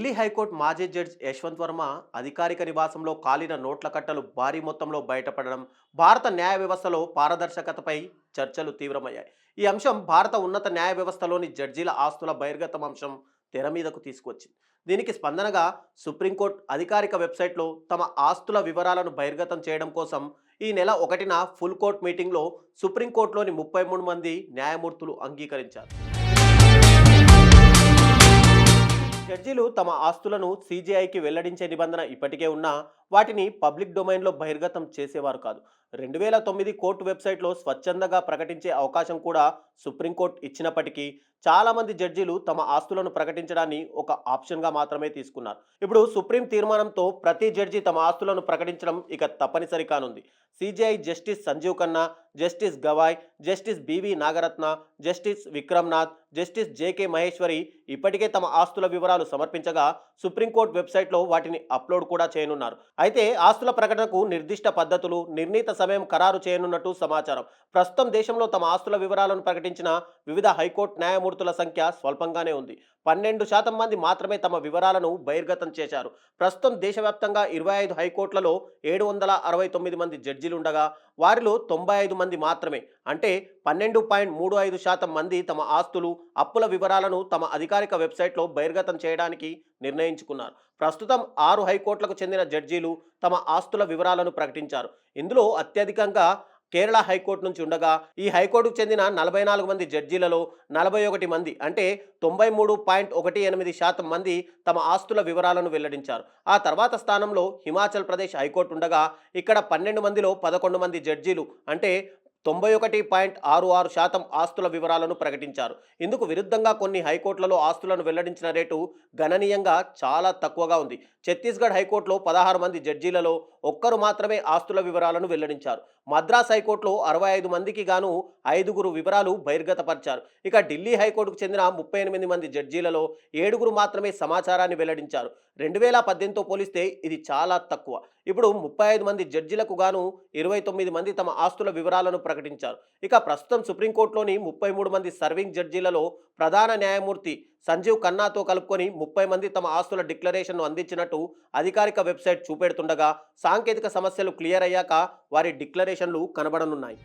Delhi high court మాజీ judge Yashwant Varma అధికారిక నివాసంలో కాలిన నోట్ల కట్టలు భారీ మొత్తంలో బయటపడడం భారత న్యాయ వ్యవస్థలో పారదర్శకతపై చర్చలు తీవ్రమయ్యాయి. ఈ అంశం భారత ఉన్నత న్యాయ వ్యవస్థలోని జడ్జీల ఆస్తుల బహిర్గతం అంశం తెర మీదకు తీసుకువచ్చింది. దీనికి స్పందనగా సుప్రీంకోర్టు అధికారిక వెబ్సైట్లో తమ ఆస్తుల వివరాలను బహిర్గతం చేయడం కోసం ఈ నెల 1న ఫుల్ కోర్ట్ మీటింగ్లో సుప్రీంకోర్టులోని 33 మంది న్యాయమూర్తులు అంగీకరించారు. జడ్జీలు తమ ఆస్తులను సీజీఐకి వెల్లడించే నిబంధన ఇప్పటికే ఉన్నా వాటిని పబ్లిక్ డొమైన్లో బహిర్గతం చేసేవారు కాదు. 2009 కోర్టు వెబ్సైట్లో స్వచ్ఛందంగా ప్రకటించే అవకాశం కూడా సుప్రీంకోర్టు ఇచ్చినప్పటికీ చాలామంది జడ్జీలు తమ ఆస్తులను ప్రకటించడాన్ని ఒక ఆప్షన్గా మాత్రమే తీసుకున్నారు. ఇప్పుడు సుప్రీం తీర్మానంతో ప్రతి జడ్జి తమ ఆస్తులను ప్రకటించడం ఇక తప్పనిసరి కానుంది. CJI justice Sanjiv Khanna, justice Gavai, justice BV Nagarathna, justice Vikram Nath, justice JK Maheshwari ఇప్పటికే తమ ఆస్తుల వివరాలు సమర్పించగా సుప్రీంకోర్టు వెబ్సైట్లో వాటిని అప్లోడ్ కూడా చేయనున్నారు. అయితే ఆస్తుల ప్రకటనకు నిర్దిష్ట పద్ధతులు, నిర్ణీత సమయం ఖరారు చేయనున్నట్టు సమాచారం. ప్రస్తుతం దేశంలో తమ ఆస్తుల వివరాలను ప్రకటించిన వివిధ హైకోర్టు న్యాయమూర్తుల సంఖ్య స్వల్పంగానే ఉంది. 12% మంది మాత్రమే తమ వివరాలను బహిర్గతం చేశారు. ప్రస్తుతం దేశవ్యాప్తంగా 25 హైకోర్టులలో 769 మంది జడ్జీలుండగా వారిలో 95 మంది మాత్రమే, అంటే 12.35% మంది తమ ఆస్తులు, అప్పుల వివరాలను తమ అధికారిక వెబ్సైట్లో బహిర్గతం చేయడానికి నిర్ణయించుకున్నారు. ప్రస్తుతం 6 హైకోర్టులకు చెందిన జడ్జీలు తమ ఆస్తుల వివరాలను ప్రకటించారు. ఇందులో అత్యధికంగా కేరళ హైకోర్టు నుంచి ఉండగా ఈ హైకోర్టుకు చెందిన 44 మంది జడ్జీలలో 41 మంది, అంటే 93.18% మంది తమ ఆస్తుల వివరాలను వెల్లడించారు. ఆ తర్వాత స్థానంలో హిమాచల్ ప్రదేశ్ హైకోర్టు ఉండగా ఇక్కడ 12 మందిలో 11 మంది జడ్జీలు, అంటే 91.66% ఆస్తుల వివరాలను ప్రకటించారు. ఇందుకు విరుద్ధంగా కొన్ని హైకోర్టులలో ఆస్తులను వెల్లడించిన రేటు గణనీయంగా చాలా తక్కువగా ఉంది. ఛత్తీస్గఢ్ హైకోర్టులో 16 మంది జడ్జీలలో ఒక్కరు మాత్రమే ఆస్తుల వివరాలను వెల్లడించారు. మద్రాస్ హైకోర్టులో 65 మందికి గాను 5గురు వివరాలు బహిర్గతపరిచారు. ఇక ఢిల్లీ హైకోర్టుకు చెందిన 38 మంది జడ్జీలలో 7గురు మాత్రమే సమాచారాన్ని వెల్లడించారు. 2018తో పోలిస్తే ఇది చాలా తక్కువ. ఇప్పుడు 35 మంది జడ్జీలకు గాను 29 మంది తమ ఆస్తుల వివరాలను ప్రకటించారు. ఇక ప్రస్తుతం సుప్రీంకోర్టులోని 33 మంది సర్వింగ్ జడ్జీలలో ప్రధాన న్యాయమూర్తి సంజీవ్ ఖన్నాతో కలుపుకొని 30 మంది తమ ఆస్తుల డిక్లరేషన్ను అందించినట్టు అధికారిక వెబ్సైట్ చూపెడుతుండగా సాంకేతిక సమస్యలు క్లియర్ అయ్యాక వారి డిక్లరేషన్లు కనబడనున్నాయి.